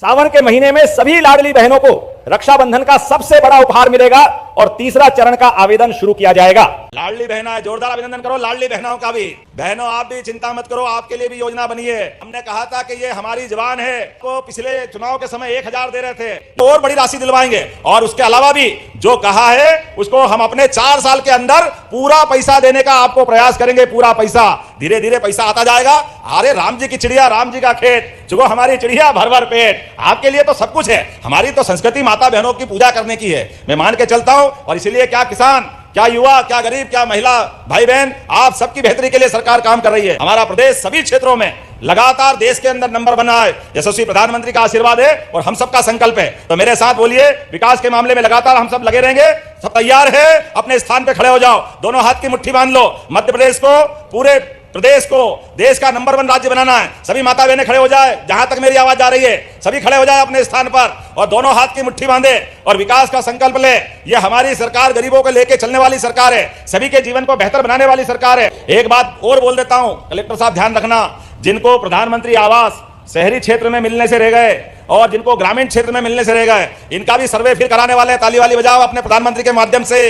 सावन के महीने में सभी लाडली बहनों को रक्षाबंधन का सबसे बड़ा उपहार मिलेगा और तीसरा चरण का आवेदन शुरू किया जाएगा। लाडली बहना है, जोरदार अभिनंदन करो लाडली बहनों का भी। बहनों आप भी चिंता मत करो, आपके लिए भी योजना बनी है। हमने कहा था कि ये हमारी जवान है, को पिछले चुनाव के समय 1000 दे रहे थे, तो और बड़ी राशि दिलवाएंगे। और उसके अलावा भी जो कहा है उसको हम अपने 4 साल के अंदर पूरा पैसा देने का आपको प्रयास करेंगे। पूरा पैसा, धीरे धीरे पैसा आता जाएगा। अरे राम जी की चिड़िया, राम जी का खेत, जो हमारी चिड़िया भर भर पेट। आपके लिए तो सब कुछ है। हमारी तो संस्कृति माता बहनों की पूजा करने की है, मैं मान के चलता हूं। और इसलिए क्या किसान, क्या युवा, क्या गरीब, क्या महिला भाई बहन, आप सबकी बेहतरी के लिए सरकार काम कर रही है। हमारा प्रदेश सभी क्षेत्रों में लगातार देश के अंदर नंबर बना है। यशस्वी प्रधानमंत्री का आशीर्वाद है और हम सबका संकल्प है। तो मेरे साथ बोलिए, विकास के मामले में लगातार हम सब लगे रहेंगे। सब तैयार है? अपने स्थान पे खड़े हो जाओ, दोनों हाथ की मुट्ठी बांध लो। मध्य प्रदेश को, पूरे प्रदेश को देश का नंबर 1 राज्य बनाना है। सभी माता बहनें खड़े हो जाए, जहां तक मेरी आवाज आ रही है सभी खड़े हो जाए अपने स्थान पर और दोनों हाथ की मुट्ठी बांधे और विकास का संकल्प ले। ये हमारी सरकार गरीबों को लेकर चलने वाली सरकार है, सभी के जीवन को बेहतर बनाने वाली सरकार है। एक बात और बोल देता हूं, कलेक्टर साहब ध्यान रखना, जिनको प्रधानमंत्री आवास शहरी क्षेत्र में मिलने से रह गए और जिनको ग्रामीण क्षेत्र में मिलने से रह गए, इनका भी सर्वे फिर कराने वाले। ताली वाली बजाओ अपने प्रधानमंत्री के माध्यम से।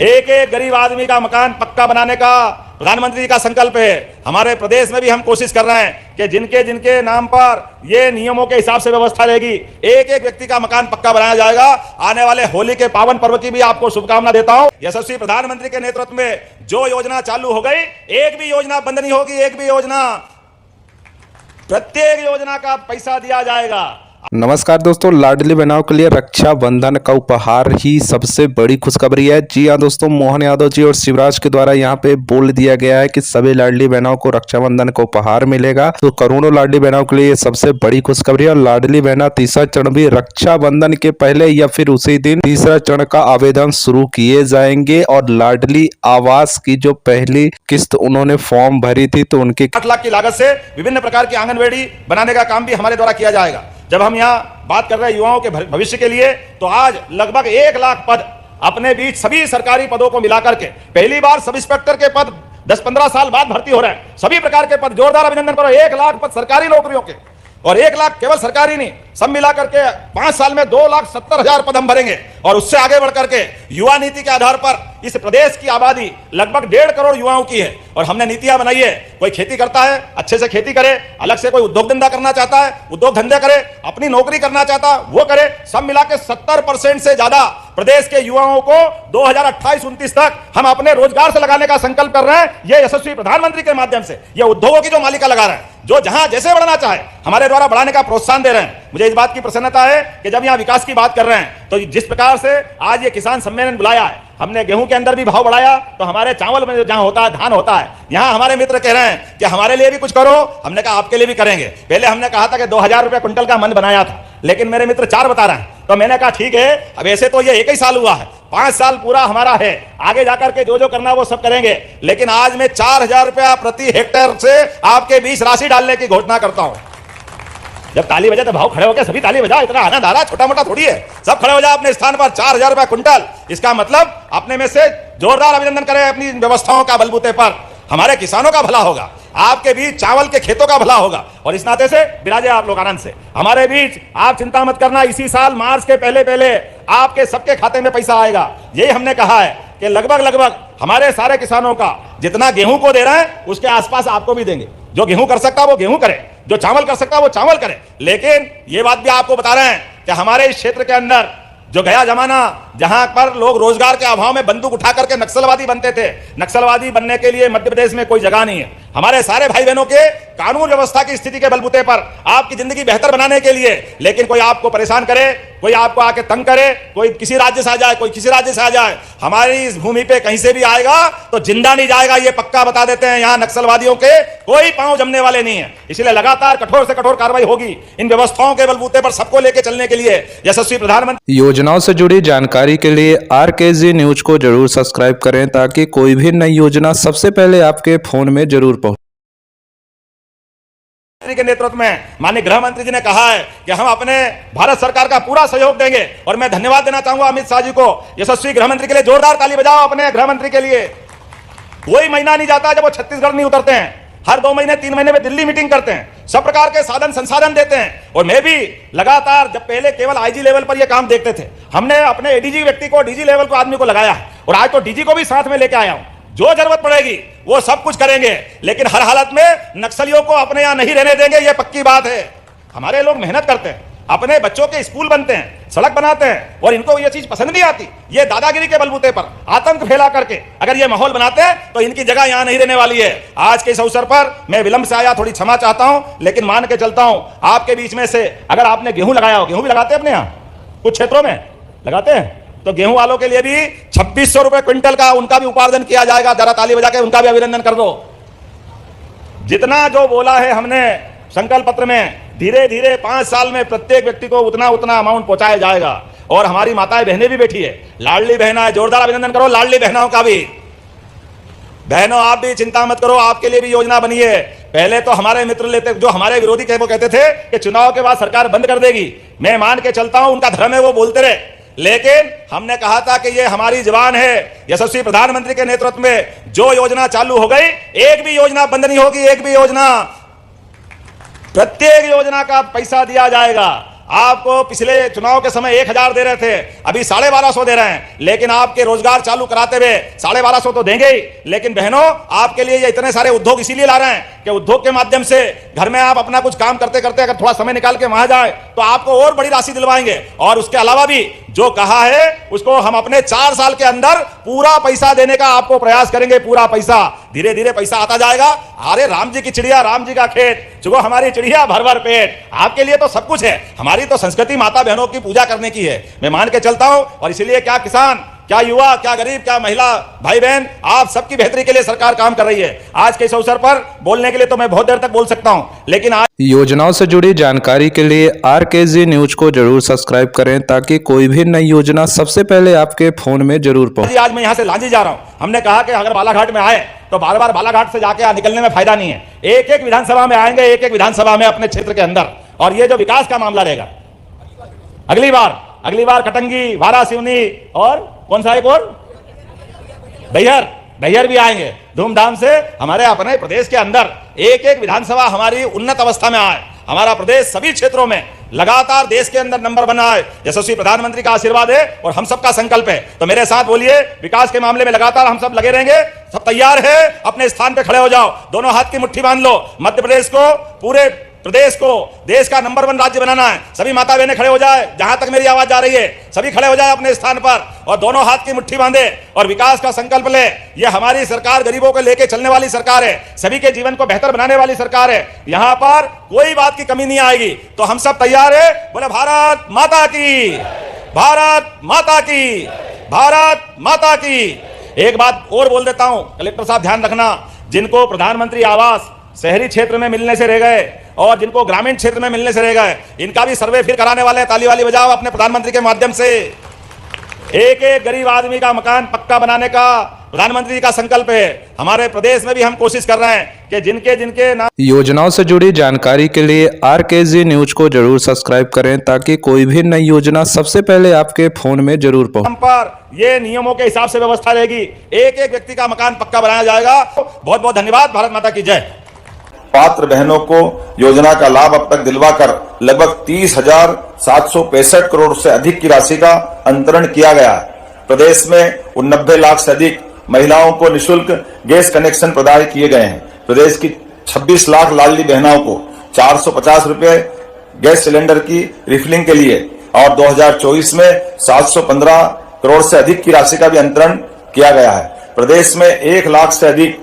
एक एक गरीब आदमी का मकान पक्का बनाने का प्रधानमंत्री जी का संकल्प है। हमारे प्रदेश में भी हम कोशिश कर रहे हैं कि जिनके जिनके नाम पर ये नियमों के हिसाब से व्यवस्था रहेगी, एक एक व्यक्ति का मकान पक्का बनाया जाएगा। आने वाले होली के पावन पर्व की भी आपको शुभकामना देता हूं। यशस्वी प्रधानमंत्री के नेतृत्व में जो योजना चालू हो गई, एक भी योजना बंद नहीं होगी। एक भी योजना, प्रत्येक योजना का पैसा दिया जाएगा। नमस्कार दोस्तों, लाडली बहनों के लिए रक्षाबंधन का उपहार ही सबसे बड़ी खुशखबरी है। जी हां दोस्तों, मोहन यादव जी और शिवराज के द्वारा यहां पे बोल दिया गया है कि सभी लाडली बहनों को रक्षाबंधन का उपहार मिलेगा। तो करोड़ों लाडली बहनों के लिए सबसे बड़ी खुशखबरी है। और लाडली बहना तीसरा चरण भी रक्षाबंधन के पहले या फिर उसी दिन तीसरा चरण का आवेदन शुरू किए जाएंगे। और लाडली आवास की जो पहली किस्त उन्होंने फॉर्म भरी थी, तो उनकी 8 लाख की लागत से विभिन्न प्रकार की आंगनबाड़ी बनाने का काम भी हमारे द्वारा किया जाएगा। जब हम यहाँ बात कर रहे हैं युवाओं के भविष्य के लिए, तो आज लगभग 1 लाख पद अपने बीच सभी सरकारी पदों को मिलाकर के पहली बार सब इंस्पेक्टर के पद 10-15 साल बाद भर्ती हो रहे हैं। सभी प्रकार के पद, जोरदार अभिनंदन करो। 1 लाख पद सरकारी नौकरियों के और 1 लाख केवल सरकारी नहीं, सब मिलाकर के 5 साल में 2,70,000 पद हम भरेंगे। और उससे आगे बढ़कर के युवा नीति के आधार पर इस प्रदेश की आबादी लगभग 1.5 करोड़ युवाओं की है और हमने नीतियां बनाई है। कोई खेती करता है, अच्छे से खेती करे, अलग से कोई उद्योग धंधा करना चाहता है, उद्योग धंधे करे, अपनी नौकरी करना चाहता है वो करे। सब मिला के 70% से ज्यादा प्रदेश के युवाओं को 2028-29 तक हम अपने रोजगार से लगाने का संकल्प कर रहे हैं। ये यशस्वी प्रधानमंत्री के माध्यम से, ये उद्योगों की जो मालिका लगा रहे हैं, जो जहां जैसे बढ़ना चाहे हमारे द्वारा बढ़ाने का प्रोत्साहन दे रहे हैं। मुझे इस बात की प्रसन्नता है कि जब यहां विकास की बात कर रहे हैं, तो जिस प्रकार से आज ये किसान सम्मेलन बुलाया है, हमने गेहूं के अंदर भी भाव बढ़ाया, तो हमारे चावल में जहां होता है, धान होता है, यहां हमारे मित्र कह रहे हैं कि हमारे लिए भी कुछ करो। हमने कहा आपके लिए भी करेंगे। पहले हमने कहा था कि 2000 रुपए क्विंटल का मन बनाया था, लेकिन मेरे मित्र 4 बता रहे हैं, तो मैंने कहा ठीक है, अब ऐसे तो ये 1 ही साल हुआ है, 5 साल पूरा हमारा है, आगे जाकर के जो जो करना वो सब करेंगे। लेकिन आज मैं 4000 रुपया प्रति हेक्टेयर से आपके बीच राशि डालने की घोषणा करता हूं। जब ताली बजे तो भाव खड़े होकर सभी ताली बजाओ, इतना आनंद आ रहा है, छोटा मोटा थोड़ी है। सब खड़े हो जाओ अपने स्थान पर। 4000 रुपया क्विंटल, इसका मतलब अपने में से जोरदार अभिनंदन करें अपनी व्यवस्थाओं का बलबूते पर। हमारे किसानों का भला होगा, आपके बीच चावल के खेतों का भला होगा। और इस नाते से विराजे आप लोग आनंद से हमारे बीच। आप चिंता मत करना, इसी साल मार्च के पहले आपके सबके खाते में पैसा आएगा। यही हमने कहा है कि लगभग हमारे सारे किसानों का जितना गेहूं को दे रहे हैं, उसके आसपास आपको भी देंगे। जो गेहूं कर सकता है वो गेहूं करे, जो चावल कर सकता है वो चावल करे। लेकिन ये बात भी आपको बता रहे हैं कि हमारे इस क्षेत्र के अंदर जो गया जमाना, जहां पर लोग रोजगार के अभाव में बंदूक उठा करके नक्सलवादी बनते थे, नक्सलवादी बनने के लिए मध्य प्रदेश में कोई जगह नहीं है। हमारे सारे भाई बहनों के कानून व्यवस्था की स्थिति के बलबूते पर आपकी जिंदगी बेहतर बनाने के लिए, लेकिन कोई आपको परेशान करे, कोई आपको आके तंग करे, कोई किसी राज्य से आ जाए, कोई किसी राज्य से आ जाए, हमारी इस भूमि पे कहीं से भी आएगा तो जिंदा नहीं जाएगा। ये पक्का बता देते हैं। यहाँ नक्सलवादियों के कोई पांव जमने वाले नहीं है। इसलिए लगातार कठोर से कठोर कार्रवाई होगी इन व्यवस्थाओं के बलबूते पर सबको लेकर चलने के लिए। यशस्वी प्रधानमंत्री योजनाओं से जुड़ी जानकारी के लिए RKG न्यूज को जरूर सब्सक्राइब करें, ताकि कोई भी नई योजना सबसे पहले आपके फोन में जरूर पहुंचे। के नेतृत्व में माननीय गृह मंत्री जी ने कहा है कि हम अपने भारत सरकार का पूरा सहयोग देंगे। और मैं धन्यवाद देना चाहूंगा अमित शाह जी को, यशस्वी गृह मंत्री के लिए। जोरदार ताली बजाओ अपने गृह मंत्री के लिए। कोई महीना नहीं जाता जब वो छत्तीसगढ़ नहीं उतरते हैं। हर 2 महीने 3 महीने में दिल्ली मीटिंग करते हैं। सब प्रकार के साधन संसाधन देते हैं। और मैं भी लगातार, जब पहले केवल आईजी लेवल पर यह काम देखते थे, हमने अपने एडीजी व्यक्ति को, डीजी लेवल को आदमी को लगाया है, और आज तो डीजी को भी साथ में लेके आया हूं। जो जरूरत पड़ेगी वो सब कुछ करेंगे, लेकिन हर हालत में नक्सलियों को अपने यहां नहीं रहने देंगे, यह पक्की बात है। हमारे लोग मेहनत करते हैं, अपने बच्चों के स्कूल बनते हैं, सड़क बनाते हैं, और इनको ये चीज पसंद नहीं आती। ये दादागिरी के बलबूते पर आतंक फैला करके अगर ये माहौल बनाते हैं तो इनकी जगह यहां नहीं रहने वाली है। आज के इस अवसर पर मैं विलंब से आया, थोड़ी क्षमा चाहता हूं, लेकिन मान के चलता हूं आपके बीच में से अगर आपने गेहूं लगाया हो, गेहूं भी लगाते हैं अपने यहां, कुछ क्षेत्रों में लगाते हैं, तो गेहूं वालों के लिए भी 2600 रुपए क्विंटल का उनका भी उपार्जन किया जाएगा। जरा ताली बजा के उनका भी अभिनंदन कर दो। जितना जो बोला है हमने संकल्प पत्र में, धीरे धीरे 5 साल में प्रत्येक व्यक्ति को उतना उतना अमाउंट पहुंचाया जाएगा। और हमारी माताएं बहनें भी बैठी है, लाडली बहना है, जोरदार अभिनंदन करो लाडली बहनों का भी। बहनों आप भी चिंता मत करो, आपके लिए भी योजना बनी है। पहले तो हमारे मित्र लेते, जो हमारे विरोधी थे, वो कहते थे कि चुनाव के बाद सरकार बंद कर देगी। मैं मान के चलता हूं, उनका धर्म है, वो बोलते रहे, लेकिन हमने कहा था कि ये हमारी जबान है। यशस्वी प्रधानमंत्री के नेतृत्व में जो योजना चालू हो गई, एक भी योजना बंद नहीं होगी, एक भी योजना, प्रत्येक योजना का पैसा दिया जाएगा। आपको पिछले चुनाव के समय 1000 दे रहे थे, अभी 1250 दे रहे हैं, लेकिन आपके रोजगार चालू कराते हुए 1250 तो देंगे ही। लेकिन बहनों, आपके लिए ये इतने सारे उद्योग इसीलिए ला रहे हैं कि उद्योग के माध्यम से घर में आप अपना कुछ काम करते करते अगर थोड़ा समय निकाल के वहां जाए तो आपको और बड़ी राशि दिलवाएंगे। और उसके अलावा भी जो कहा है उसको हम अपने 4 साल के अंदर पूरा पैसा देने का आपको प्रयास करेंगे। पूरा पैसा, धीरे धीरे पैसा आता जाएगा। अरे राम जी की चिड़िया, राम जी का खेत, चुगो हमारी चिड़िया भर भर पेट। आपके लिए तो सब कुछ है, हमारी तो संस्कृति माता बहनों की पूजा करने की है, मैं मान के चलता हूं। और इसलिए क्या किसान, क्या युवा, क्या गरीब, क्या महिला भाई बहन, आप सबकी बेहतरी के लिए सरकार काम कर रही है। आज के इस अवसर पर बोलने के लिए तो मैं बहुत देर तक बोल सकता हूं, लेकिन आज योजनाओं से जुड़ी जानकारी के लिए RKG न्यूज को जरूर सब्सक्राइब करें, ताकि कोई भी नई योजना सबसे पहले आपके फोन में जरूर पहुंचे। आज मैं यहां से लांजी जा रहा हूं। हमने कहा कि अगर बालाघाट में आए तो बार बार बालाघाट से जाके निकलने में फायदा नहीं है। एक एक विधानसभा में आएंगे, एक एक विधानसभा में अपने क्षेत्र के अंदर, और ये जो विकास का मामला रहेगा, अगली बार कटंगी, वारासिवनी, और कौन सा एक और बैहर भी आएंगे धूमधाम से। हमारे अपने प्रदेश के अंदर एक एक विधानसभा हमारी उन्नत अवस्था में आए, हमारा प्रदेश सभी क्षेत्रों में लगातार देश के अंदर नंबर बना है। यशस्वी प्रधानमंत्री का आशीर्वाद है और हम सबका संकल्प है। तो मेरे साथ बोलिए, विकास के मामले में लगातार हम सब लगे रहेंगे। सब तैयार है? अपने स्थान पे खड़े हो जाओ, दोनों हाथ की मुट्ठी बांध लो। मध्य प्रदेश को, पूरे प्रदेश को देश का नंबर 1 राज्य बनाना है। सभी माता बहनें खड़े हो जाए, जहां तक मेरी आवाज जा रही है, सभी खड़े हो जाए अपने स्थान पर और दोनों हाथ की मुट्ठी बांधे और विकास का संकल्प ले। यह हमारी सरकार गरीबों को लेकर चलने वाली सरकार है, सभी के जीवन को बेहतर बनाने वाली सरकार है। यहां पर कोई बात की कमी नहीं आएगी। तो हम सब तैयार है? बोले भारत माता की, भारत माता की, भारत माता की। एक बात और बोल देता हूं, कलेक्टर साहब ध्यान रखना, जिनको प्रधानमंत्री आवास शहरी क्षेत्र में मिलने से रह गए और जिनको ग्रामीण क्षेत्र में मिलने से रह गए, इनका भी सर्वे फिर कराने वाले हैं। ताली वाली बजाओ अपने प्रधानमंत्री के माध्यम से। एक एक गरीब आदमी का मकान पक्का बनाने का प्रधानमंत्री का संकल्प है। हमारे प्रदेश में भी हम कोशिश कर रहे हैं कि जिनके नाम योजनाओं से जुड़ी जानकारी के लिए RKG न्यूज को जरूर सब्सक्राइब करें, ताकि कोई भी नई योजना सबसे पहले आपके फोन में जरूर पहुंचे। पर ये नियमों के हिसाब से व्यवस्था रहेगी, एक एक व्यक्ति का मकान पक्का बनाया जाएगा। बहुत बहुत धन्यवाद। भारत माता की जय। पात्र बहनों को योजना का लाभ अब तक दिलवाकर लगभग 30,765 करोड़ से अधिक की राशि का अंतरण किया गया है। प्रदेश में 90 लाख से अधिक महिलाओं को निःशुल्क गैस कनेक्शन प्रदान किए गए हैं। प्रदेश की 26 लाख लाडली बहनों को 450 रुपए गैस सिलेंडर की रिफिलिंग के लिए और 2024 में 715 करोड़ से अधिक की राशि का भी अंतरण किया गया है। प्रदेश में 1 लाख से अधिक